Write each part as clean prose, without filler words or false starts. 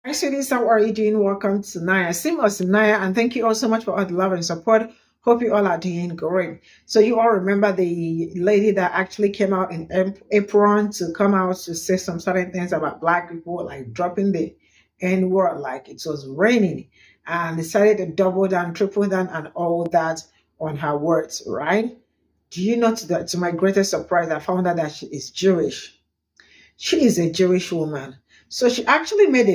Hi, sweeties. How are you doing? Welcome to Naya. Cimnanya, and thank you all so much for all the love and support. Hope you all are doing great. So you all remember the lady that actually came out in April to come out to say some certain things about Black people, like dropping the N word, like it was raining, and decided to double down, triple down, and all that on her words, right? Do you know that to my greatest surprise, I found out that she is Jewish. She is a Jewish woman. So she actually made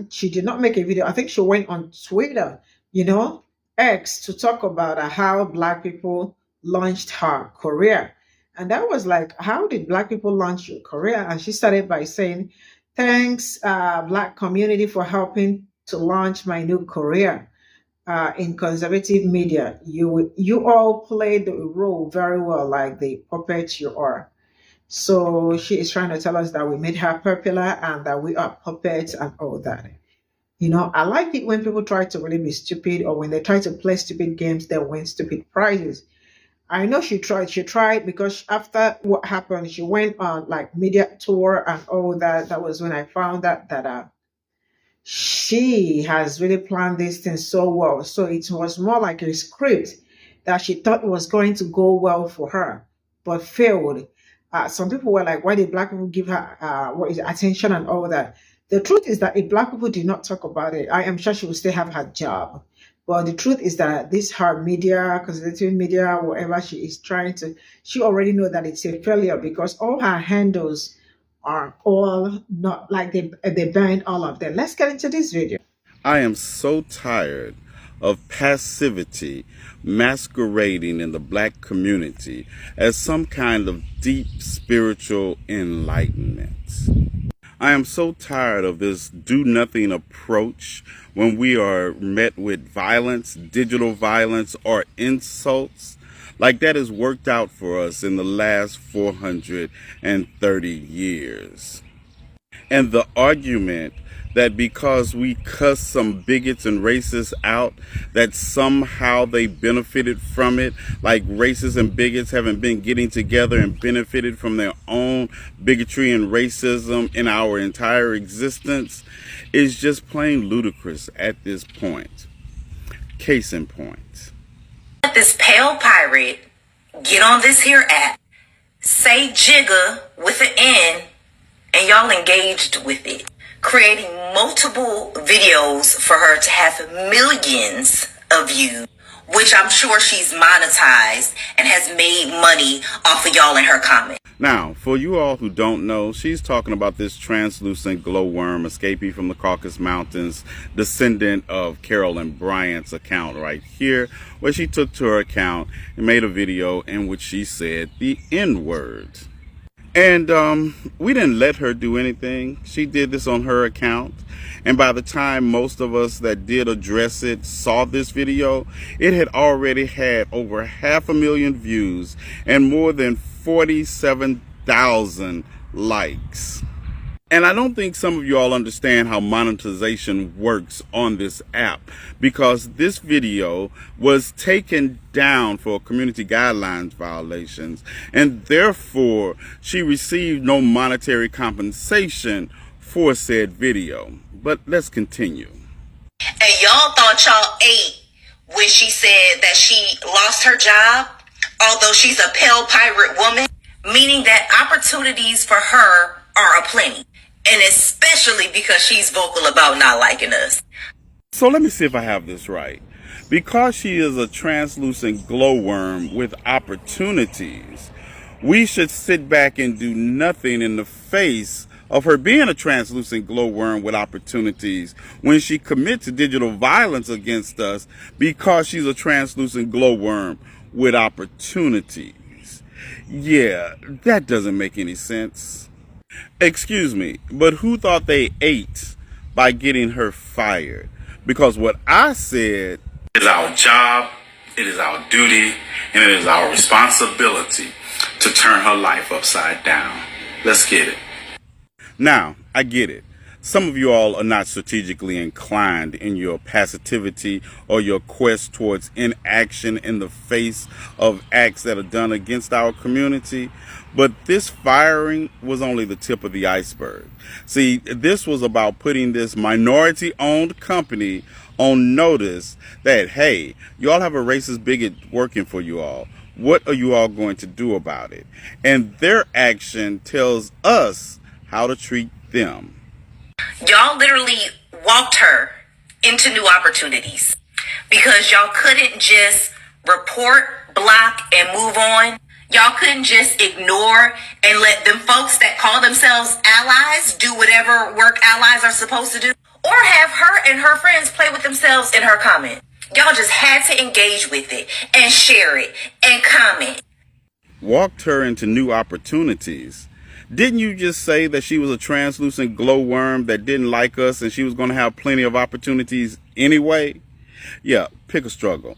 she did not make a video. I think she went on Twitter, you know, X, to talk about how Black people launched her career. And that was like, how did Black people launch your career? And she started by saying, thanks, Black community, for helping to launch my new career in conservative media. You all played the role very well, like the puppet you are. So she is trying to tell us that we made her popular and that we are puppets and all that. You know, I like it when people try to really be stupid, or when they try to play stupid games, they win stupid prizes. I know she tried because after what happened, she went on like media tour and all that. That was when I found out that she has really planned this thing so well. So it was more like a script that she thought was going to go well for her, but failed. Some people were like, why did Black people give her what is it, attention and all that? The truth is that if Black people did not talk about it, I am sure she would still have her job. But the truth is that this her media, conservative media, whatever she is trying to, she already know that it's a failure because all her handles are all not like they banned all of them. Let's get into this video. I am so tired of passivity masquerading in the Black community as some kind of deep spiritual enlightenment. I am so tired of this do-nothing approach when we are met with violence, digital violence, or insults like that has worked out for us in the last 430 years. And the argument that because we cuss some bigots and racists out, that somehow they benefited from it, like racists and bigots haven't been getting together and benefited from their own bigotry and racism in our entire existence, is just plain ludicrous at this point. Case in point. This pale pirate get on this here app, say jigga with an N, and y'all engaged with it, creating multiple videos for her to have millions of views, which I'm sure she's monetized and has made money off of y'all in her comments. Now, for you all who don't know, she's talking about this translucent glowworm escapee from the Caucasus Mountains, descendant of Carolyn Bryant's account right here, where she took to her account and made a video in which she said the N-word. And we didn't let her do anything. She did this on her account. And by the time most of us that did address it saw this video, it had already had over 500,000 views and more than 47,000 likes. And I don't think some of you all understand how monetization works on this app, because this video was taken down for community guidelines violations, and therefore she received no monetary compensation for said video. But let's continue. And y'all thought y'all ate when she said that she lost her job, although she's a pale pirate woman, meaning that opportunities for her are aplenty. And especially because she's vocal about not liking us. So let me see if I have this right. Because she is a translucent glowworm with opportunities, we should sit back and do nothing in the face of her being a translucent glowworm with opportunities when she commits digital violence against us because she's a translucent glowworm with opportunities. Yeah, that doesn't make any sense. Excuse me, but who thought they ate by getting her fired? Because what I said is our job, it is our duty, and it is our responsibility to turn her life upside down. Let's get it. Now, I get it. Some of you all are not strategically inclined in your passivity or your quest towards inaction in the face of acts that are done against our community. But this firing was only the tip of the iceberg. See, this was about putting this minority-owned company on notice that, hey, y'all have a racist bigot working for you all. What are you all going to do about it? And their action tells us how to treat them. Y'all literally walked her into new opportunities because y'all couldn't just report, block, and move on. Y'all couldn't just ignore and let them folks that call themselves allies do whatever work allies are supposed to do, or have her and her friends play with themselves in her comment. Y'all just had to engage with it and share it and comment. Walked her into new opportunities. Didn't you just say that she was a translucent glowworm that didn't like us and she was going to have plenty of opportunities anyway? Yeah, pick a struggle.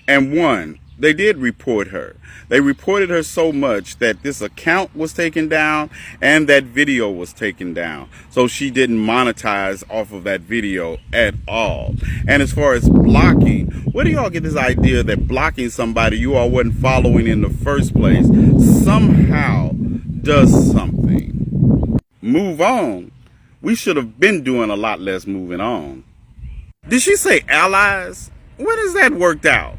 And one, they did report her. They reported her so much that this account was taken down and that video was taken down. So she didn't monetize off of that video at all. And as far as blocking, where do y'all get this idea that blocking somebody you all wasn't following in the first place somehow does something? Move on. We should have been doing a lot less moving on. Did she say allies? When has that worked out?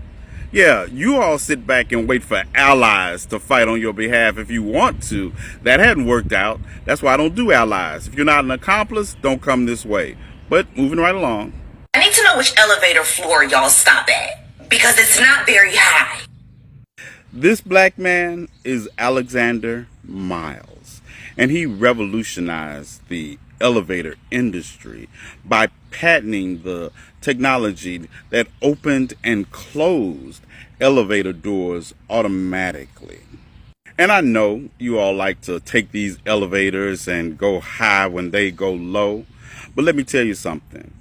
Yeah, you all sit back and wait for allies to fight on your behalf if you want to. That hadn't worked out. That's why I don't do allies. If you're not an accomplice, don't come this way. But moving right along. I need to know which elevator floor y'all stop at, because it's not very high. This black man is Alexander Miles, and he revolutionized the elevator industry by patenting the technology that opened and closed elevator doors automatically. And I know you all like to take these elevators and go high when they go low, but let me tell you something.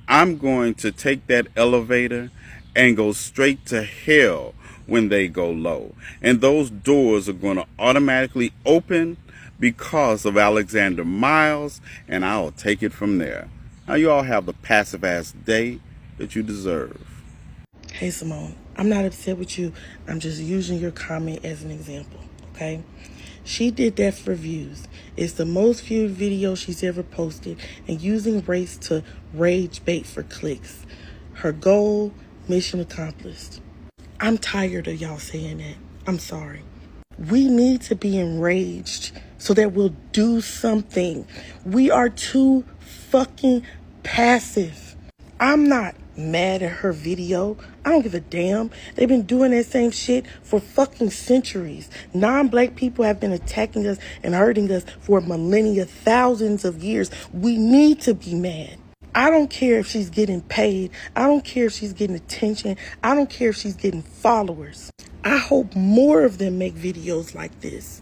I'm going to take that elevator and go straight to hell when they go low. And those doors are going to automatically open because of Alexander Miles, and I'll take it from there. Now you all have the passive ass day that you deserve. Hey Simone, I'm not upset with you. I'm just using your comment as an example, okay? She did that for views. It's the most viewed video she's ever posted, and using race to rage bait for clicks. Her goal, mission accomplished. I'm tired of y'all saying that. I'm sorry. We need to be enraged so that we'll do something. We are too fucking passive. I'm not mad at her video. I don't give a damn. They've been doing that same shit for fucking centuries. Non-black people have been attacking us and hurting us for millennia, thousands of years. We need to be mad. I don't care if she's getting paid. I don't care if she's getting attention. I don't care if she's getting followers. I hope more of them make videos like this.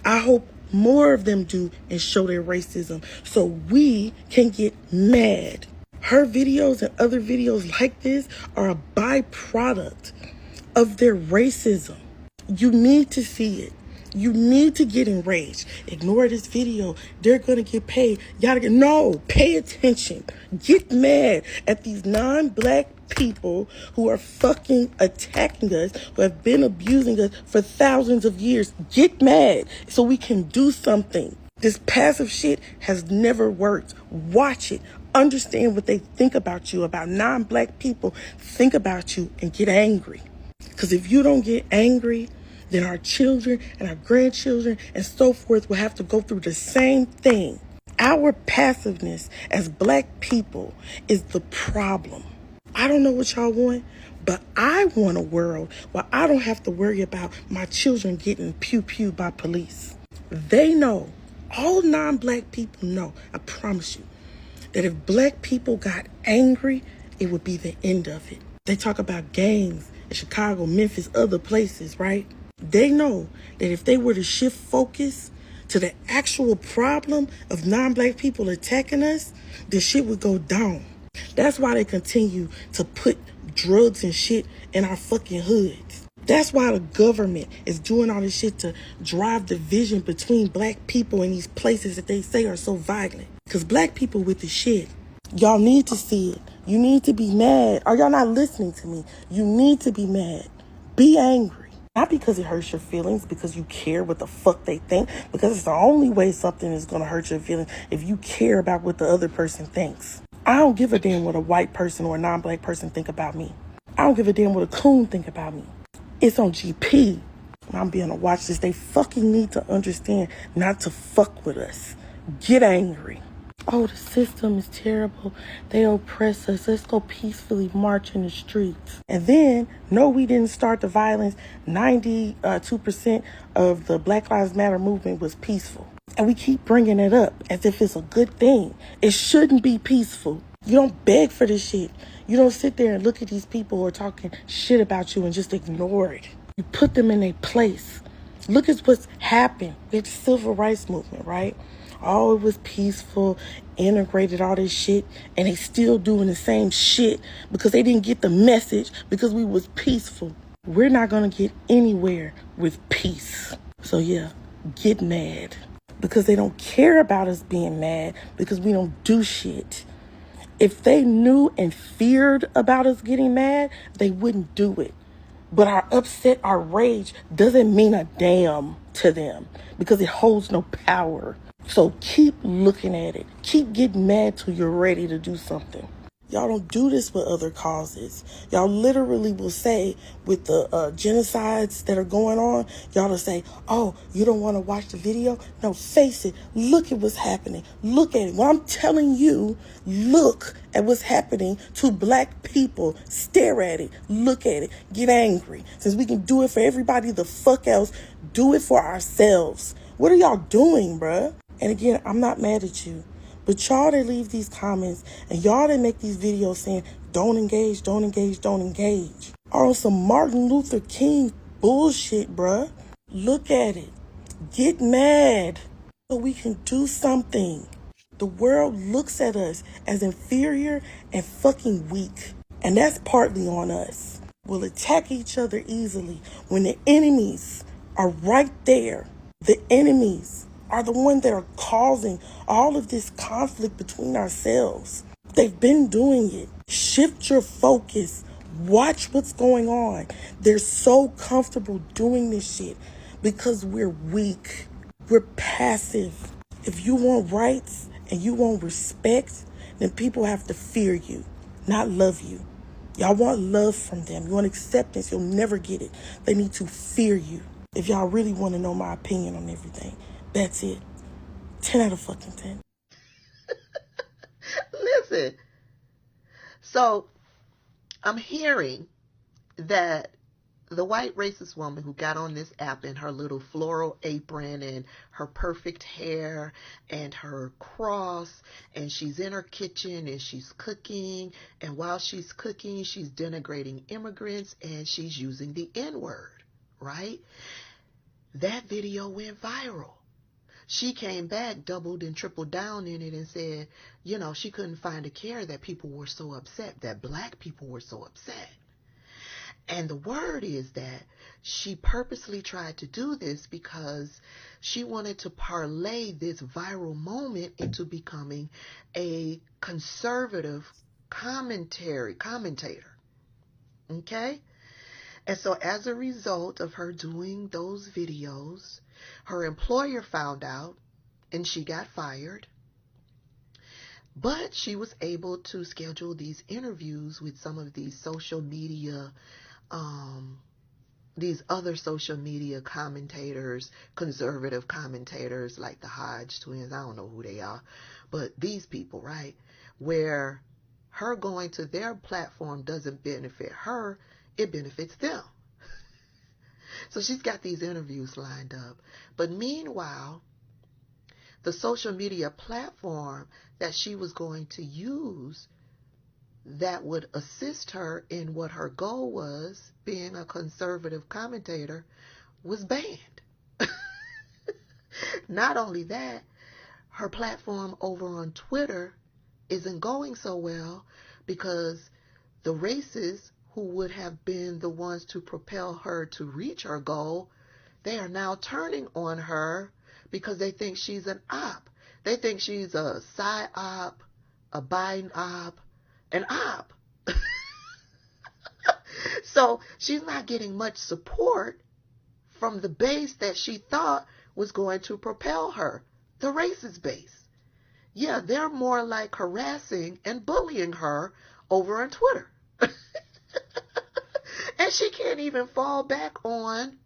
I hope more of them do and show their racism so we can get mad. Her videos and other videos like this are a byproduct of their racism. You need to see it. You need to get enraged. Ignore this video. They're going to get paid. No, pay attention. Get mad at these non-black people who are fucking attacking us, who have been abusing us for thousands of years. Get mad so we can do something. This passive shit has never worked. Watch it. Understand what they think about you, about non-black people. Think about you and get angry. Because if you don't get angry, then our children and our grandchildren and so forth will have to go through the same thing. Our passiveness as black people is the problem. I don't know what y'all want, but I want a world where I don't have to worry about my children getting pew-pew by police. They know, all non-black people know, I promise you, that if black people got angry, it would be the end of it. They talk about gangs in Chicago, Memphis, other places, right? They know that if they were to shift focus to the actual problem of non-black people attacking us, the shit would go down. That's why they continue to put drugs and shit in our fucking hoods. That's why the government is doing all this shit to drive division between black people in these places that they say are so violent. Because black people with the shit. Y'all need to see it. You need to be mad. Are y'all not listening to me? You need to be mad. Be angry. Not because it hurts your feelings, because you care what the fuck they think, because it's the only way something is going to hurt your feelings if you care about what the other person thinks. I don't give a damn what a white person or a non-black person think about me. I don't give a damn what a coon think about me. It's on GP. I'm being to watch this. They fucking need to understand not to fuck with us. Get angry. Oh, the system is terrible. They oppress us. Let's go peacefully march in the streets. And then, no, we didn't start the violence. 92% of the Black Lives Matter movement was peaceful. And we keep bringing it up as if it's a good thing. It shouldn't be peaceful. You don't beg for this shit. You don't sit there and look at these people who are talking shit about you and just ignore it. You put them in their place. Look at what's happened with the civil rights movement, right? Oh, it was peaceful, integrated all this shit, and they still doing the same shit because they didn't get the message because we was peaceful. We're not going to get anywhere with peace. So yeah, get mad because they don't care about us being mad because we don't do shit. If they knew and feared about us getting mad, they wouldn't do it. But our upset, our rage doesn't mean a damn to them because it holds no power. So keep looking at it. Keep getting mad till you're ready to do something. Y'all don't do this with other causes. Y'all literally will say with the genocides that are going on, y'all will say, oh, you don't want to watch the video? No, face it. Look at what's happening. Look at it. Well, I'm telling you, look at what's happening to black people. Stare at it. Look at it. Get angry. Since we can do it for everybody the fuck else, do it for ourselves. What are y'all doing, bruh? And again, I'm not mad at you. But y'all that leave these comments and y'all that make these videos saying, don't engage, don't engage, don't engage, are on some Martin Luther King bullshit, bruh. Look at it. Get mad so we can do something. The world looks at us as inferior and fucking weak. And that's partly on us. We'll attack each other easily when the enemies are right there. The enemies are the ones that are causing all of this conflict between ourselves. They've been doing it. Shift your focus. Watch what's going on. They're so comfortable doing this shit because we're weak. We're passive. If you want rights and you want respect, then people have to fear you, not love you. Y'all want love from them. You want acceptance. You'll never get it. They need to fear you. If y'all really want to know my opinion on everything, that's it. 10 out of fucking 10. Listen, so I'm hearing that the white racist woman who got on this app in her little floral apron and her perfect hair and her cross, and she's in her kitchen and she's cooking, and while she's cooking, she's denigrating immigrants and she's using the N-word, right? That video went viral. She came back, doubled and tripled down in it and said, you know, she couldn't find a care that people were so upset, that black people were so upset. And the word is that she purposely tried to do this because she wanted to parlay this viral moment into becoming a conservative commentator. Okay? And so as a result of her doing those videos, her employer found out and she got fired. But she was able to schedule these interviews with some of these social media these other social media commentators, conservative commentators like the Hodge twins. I don't know who they are, but these people, right? Where her going to their platform doesn't benefit her, it benefits them. So she's got these interviews lined up. But meanwhile, the social media platform that she was going to use that would assist her in what her goal was, being a conservative commentator, was banned. Not only that, her platform over on Twitter isn't going so well because the racists who would have been the ones to propel her to reach her goal, they are now turning on her because they think she's an op. They think she's a psy-op, a Biden op, an op. So she's not getting much support from the base that she thought was going to propel her, the racist base. Yeah, they're more like harassing and bullying her over on Twitter. And she can't even fall back on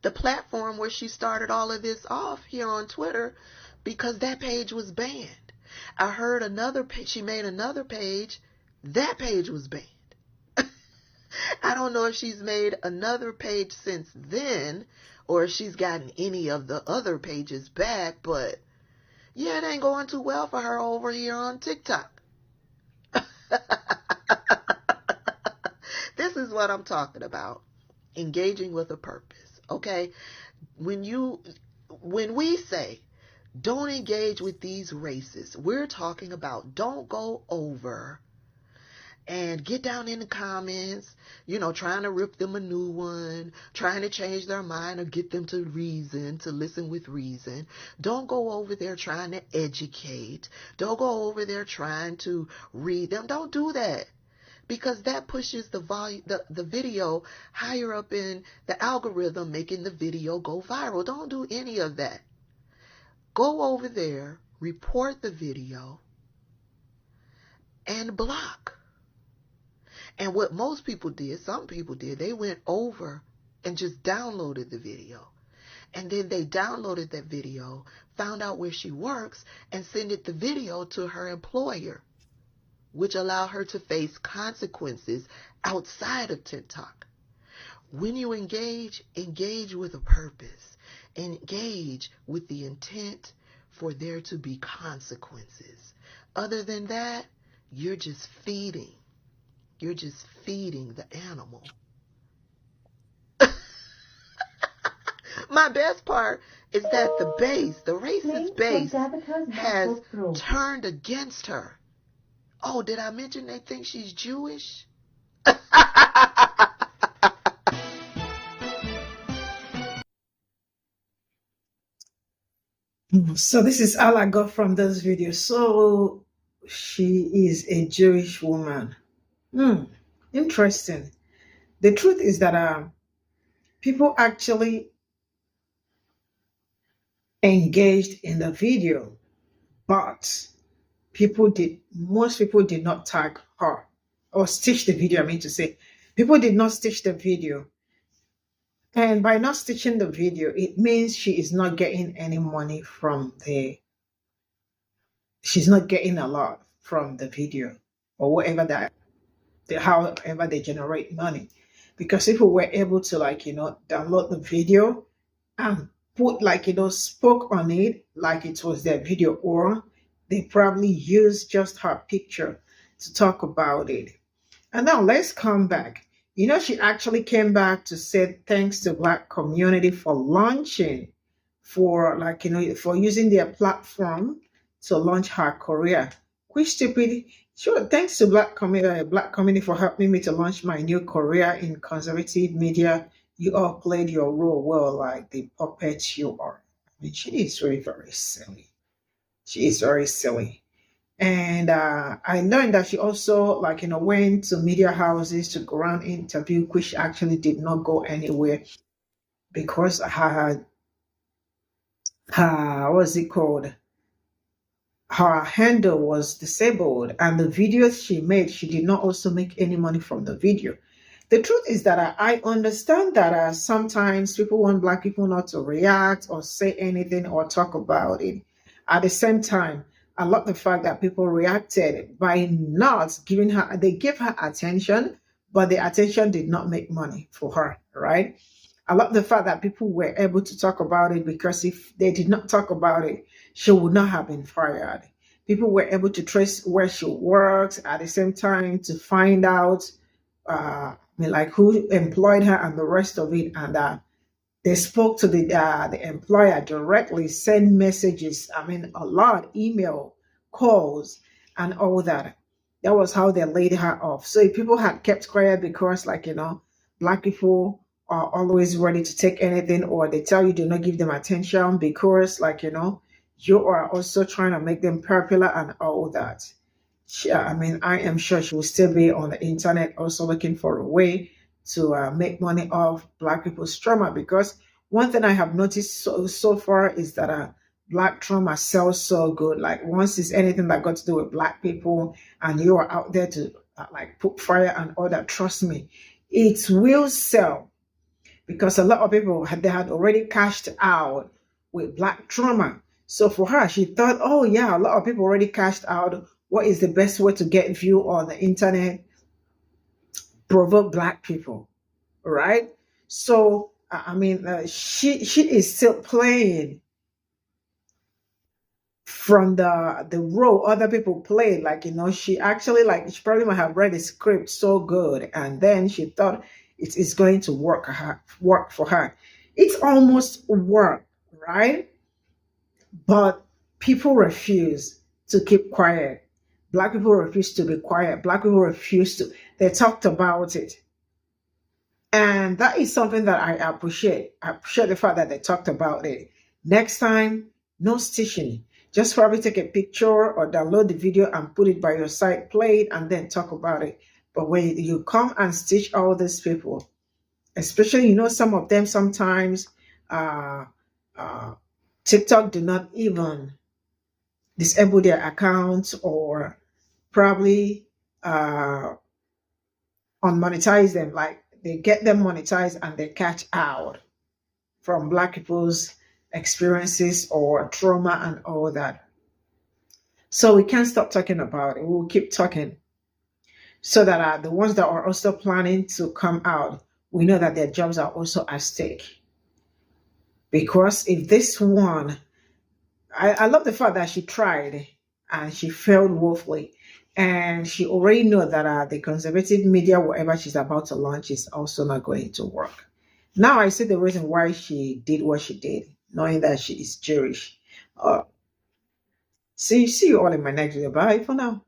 the platform where she started all of this off here on Twitter because that page was banned. I heard another page, she made another page, that page was banned. I don't know if she's made another page since then or if she's gotten any of the other pages back, but yeah, it ain't going too well for her over here on TikTok. This is what I'm talking about. Engaging with a purpose, okay? When we say don't engage with these races, we're talking about don't go over and get down in the comments, trying to rip them a new one, trying to change their mind or get them to listen with reason. Don't go over there trying to educate. Don't go over there trying to read them. Don't do that. Because that pushes the video higher up in the algorithm, making the video go viral. Don't do any of that. Go over there, report the video, and block. And what most people did, some people did, they went over and just downloaded the video. And then they downloaded that video, found out where she works, and sent the video to her employer, which allow her to face consequences outside of TikTok. When you engage with a purpose. Engage with the intent for there to be consequences. Other than that, you're just feeding. You're just feeding the animal. My best part is that the base, the racist base, has turned against her. Oh, did I mention they think she's Jewish? So this is all I got from this video. So she is a Jewish woman. Interesting. The truth is that people actually engaged in the video, but most people did not tag her or stitch the video. I mean to say, people did not stitch the video. And by not stitching the video, it means she is not getting any money from she's not getting a lot from the video or whatever however they generate money. Because if we were able to download the video and put spoke on it like it was their video, or they probably used just her picture to talk about it. And now let's come back. She actually came back to say thanks to Black community for launching, for using their platform to launch her career. Which stupid. Sure, thanks to Black community for helping me to launch my new career in conservative media. You all played your role well, like the puppets you are. I mean, she is very, very silly. She is very silly. And I learned that she also went to media houses to go around interview, which actually did not go anywhere because her what's it called? Her handle was disabled, and the videos she made, she did not also make any money from the video. The truth is that I understand that sometimes people want Black people not to react or say anything or talk about it. At the same time, I love the fact that people reacted by not giving her, they gave her attention, but the attention did not make money for her, right? I love the fact that people were able to talk about it, because if they did not talk about it, she would not have been fired. People were able to trace where she works at the same time to find out who employed her and the rest of it. And they spoke to the employer directly, sent messages, a lot, email, calls, and all that. That was how they laid her off. So if people had kept quiet because, Black people are always ready to take anything, or they tell you do not give them attention because, you are also trying to make them popular and all that. I mean, I am sure she will still be on the internet also looking for a way to make money off Black people's trauma, because one thing I have noticed so far is that Black trauma sells so good. Like once it's anything that got to do with Black people and you are out there to like put fire and all that, trust me, it will sell, because a lot of people they had already cashed out with Black trauma. So for her, she thought, oh yeah, a lot of people already cashed out. What is the best way to get view on the internet? Provoke Black people, right? So I mean, she is still playing from the role other people played. Like, she actually, like, she probably might have read the script so good, and then she thought it is going to work for her. It's almost worked, right? But people refuse to keep quiet. Black people refuse to be quiet. Black people refuse to. They talked about it. And that is something that I appreciate. I appreciate the fact that they talked about it. Next time, no stitching. Just probably take a picture or download the video and put it by your side, play it, and then talk about it. But when you come and stitch all these people, especially, some of them sometimes TikTok do not even disable their accounts, or probably unmonetize them. Like they get them monetized and they catch out from Black people's experiences or trauma and all that. So we can't stop talking about it. We'll keep talking, so that the ones that are also planning to come out, we know that their jobs are also at stake. Because if this one, I love the fact that she tried and she failed woefully. And she already know that the conservative media, whatever she's about to launch, is also not going to work. Now I see the reason why she did what she did, knowing that she is Jewish. See you all in my next video. Bye for now.